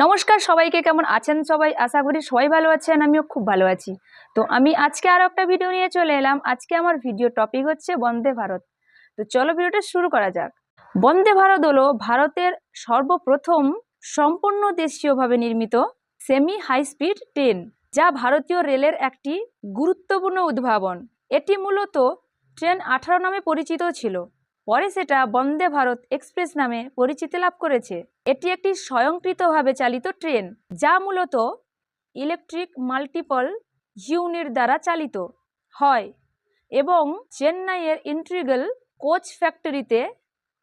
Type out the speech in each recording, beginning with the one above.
নমস্কার সবাইকে, কেমন আছেন সবাই? আশা করি সবাই ভালো আছেন, আমিও খুব ভালো আছি। তো আমি আজকে আরো একটা ভিডিও নিয়ে চলে এলাম। আজকে আমার ভিডিও টপিক হচ্ছে বন্দে ভারত। তো চলো ভিডিওটা শুরু করা যাক। বন্দে ভারত হলো ভারতের সর্বপ্রথম সম্পূর্ণ দেশীয়ভাবে নির্মিত সেমি হাই স্পিড ট্রেন, যা ভারতীয় রেলের একটি গুরুত্বপূর্ণ উদ্ভাবন। এটি মূলত ট্রেন 18 নামে পরিচিত ছিল, পরে সেটা বন্দে ভারত এক্সপ্রেস নামে পরিচিতি লাভ করেছে। এটি একটি স্বয়ংক্রিয়ভাবে চালিত ট্রেন যা মূলত ইলেকট্রিক মাল্টিপল ইউনিট দ্বারা চালিত হয় এবং চেন্নাইয়ের ইন্টিগ্রাল কোচ ফ্যাক্টরিতে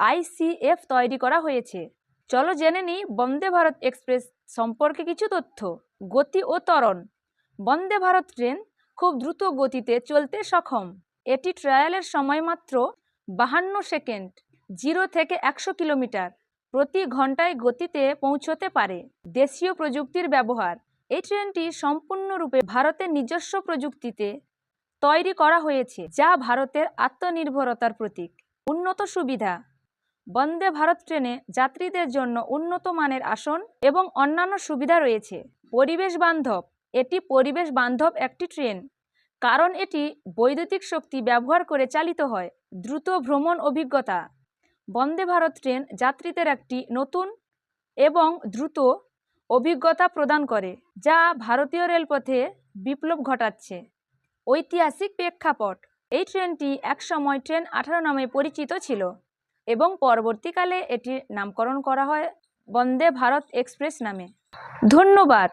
আইসিএফ তৈরি করা হয়েছে। চলো জেনে নিই বন্দে ভারত এক্সপ্রেস সম্পর্কে কিছু তথ্য। গতি ও ত্বরণ। বন্দে ভারত ট্রেন খুব দ্রুত গতিতে চলতে সক্ষম। এটি ট্রায়ালের সময় মাত্র 52 সেকেন্ড 0 থেকে 100 কিলোমিটার প্রতি ঘন্টায় গতিতে পৌঁছতে পারে। দেশীয় প্রযুক্তির ব্যবহার। এই ট্রেনটি সম্পূর্ণরূপে ভারতের নিজস্ব প্রযুক্তিতে তৈরি করা হয়েছে, যা ভারতের আত্মনির্ভরতার প্রতীক। উন্নত সুবিধা। বন্দে ভারত ট্রেনে যাত্রীদের জন্য উন্নত মানের আসন এবং অন্যান্য সুবিধা রয়েছে। পরিবেশ বান্ধব। এটি পরিবেশ বান্ধব একটি ট্রেন কারণ এটি বৈদ্যুতিক শক্তি ব্যবহার করে চালিত হয়। দ্রুত ভ্রমণ অভিজ্ঞতা। বন্দে ভারত ট্রেন যাত্রীদের একটি নতুন এবং দ্রুত অভিজ্ঞতা প্রদান করে, যা ভারতীয় রেলপথে বিপ্লব ঘটাচ্ছে। ঐতিহাসিক প্রেক্ষাপট। এই ট্রেনটি একসময় ট্রেন 18 নামে পরিচিত ছিল এবং পরবর্তীকালে এটির নামকরণ করা হয় বন্দে ভারত এক্সপ্রেস নামে। ধন্যবাদ।